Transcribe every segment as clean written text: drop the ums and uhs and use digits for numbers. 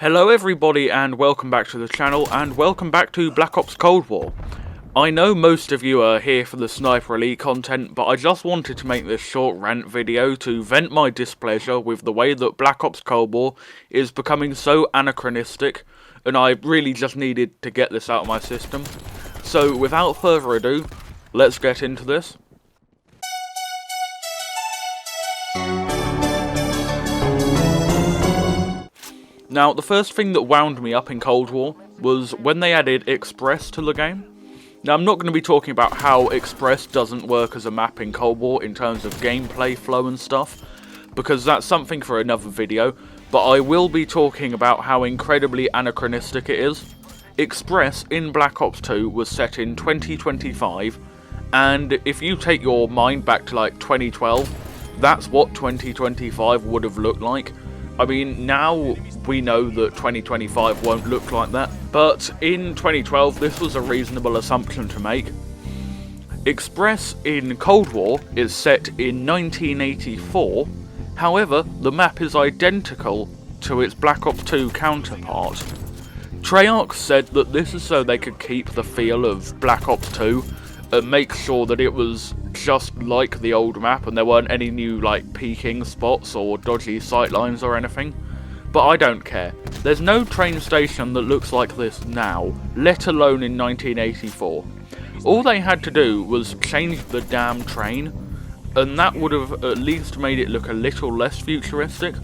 Hello everybody and welcome back to the channel and welcome back to Black Ops Cold War. I know most of you are here for the Sniper Elite content, but I just wanted to make this short rant video to vent my displeasure with the way that Black Ops Cold War is becoming so anachronistic, and I really just needed to get this out of my system. So without further ado, let's get into this. Now, the first thing that wound me up in Cold War was when they added Express to the game. Now, I'm not going to be talking about how Express doesn't work as a map in Cold War in terms of gameplay flow and stuff, because that's something for another video, but I will be talking about how incredibly anachronistic it is. Express in Black Ops 2 was set in 2025, and if you take your mind back to like 2012, that's what 2025 would have looked like. I mean, now we know that 2025 won't look like that, but in 2012 this was a reasonable assumption to make. Express in Cold War is set in 1984, however, the map is identical to its Black Ops 2 counterpart. Treyarch said that this is so they could keep the feel of Black Ops 2 and make sure that it was just like the old map and there weren't any new like peeking spots or dodgy sightlines or anything. But I don't care. There's no train station that looks like this now, let alone in 1984. All they had to do was change the damn train, and that would have at least made it look a little less futuristic.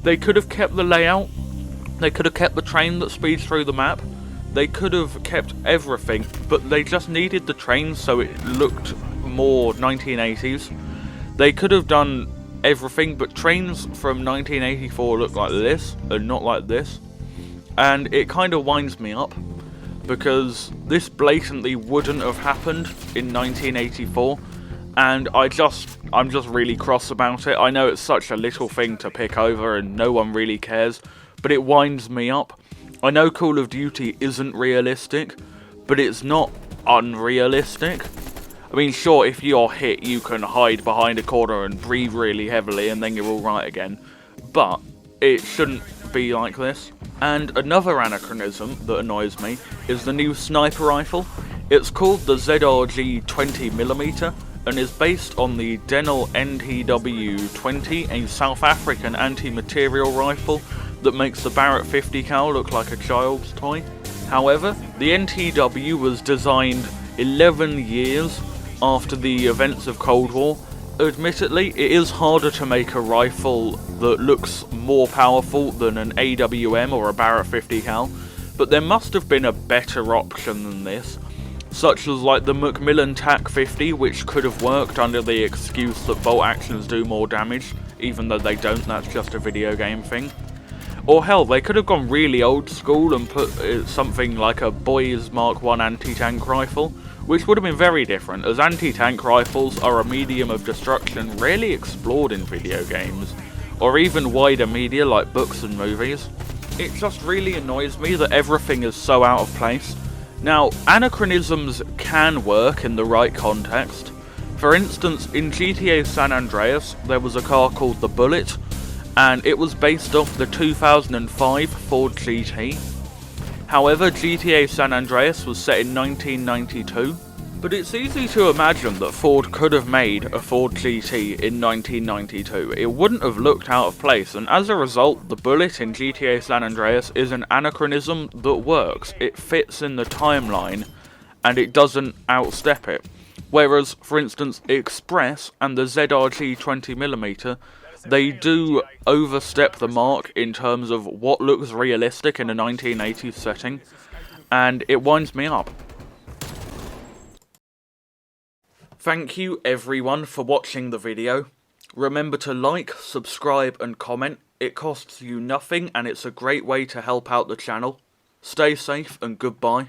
They could have kept the layout, they could have kept the train that speeds through the map, they could have kept everything, but they just needed the train so it looked more 1980s. They could have done everything, but trains from 1984 look like this and not like this, and it kind of winds me up because this blatantly wouldn't have happened in 1984, and I'm just really cross about it. I know it's such a little thing to pick over and no one really cares, but it winds me up. I know Call of Duty isn't realistic, but it's not unrealistic. I mean, sure, if you're hit, you can hide behind a corner and breathe really heavily and then you're alright again. But it shouldn't be like this. And another anachronism that annoys me is the new sniper rifle. It's called the ZRG 20mm and is based on the Denel NTW-20, a South African anti-material rifle that makes the Barrett 50 cal look like a child's toy. However, the NTW was designed 11 years after the events of Cold War. Admittedly, it is harder to make a rifle that looks more powerful than an AWM or a Barrett 50 cal, but there must have been a better option than this, such as like the Macmillan TAC 50, which could have worked under the excuse that bolt actions do more damage, even though they don't, that's just a video game thing. Or hell, they could have gone really old school and put something like a Boys Mark 1 anti-tank rifle, which would have been very different, as anti-tank rifles are a medium of destruction rarely explored in video games, or even wider media like books and movies. It just really annoys me that everything is so out of place. Now, anachronisms can work in the right context. For instance, in GTA San Andreas, there was a car called the Bullet, and it was based off the 2005 Ford GT. However, GTA San Andreas was set in 1992, but it's easy to imagine that Ford could have made a Ford GT in 1992. It wouldn't have looked out of place, and as a result, the Bullet in GTA San Andreas is an anachronism that works. It fits in the timeline, and it doesn't outstep it. Whereas, for instance, Express and the ZRG 20mm, they do overstep the mark in terms of what looks realistic in a 1980s setting, and it winds me up. Thank you everyone for watching the video. Remember to like, subscribe and comment. It costs you nothing and it's a great way to help out the channel. Stay safe and goodbye.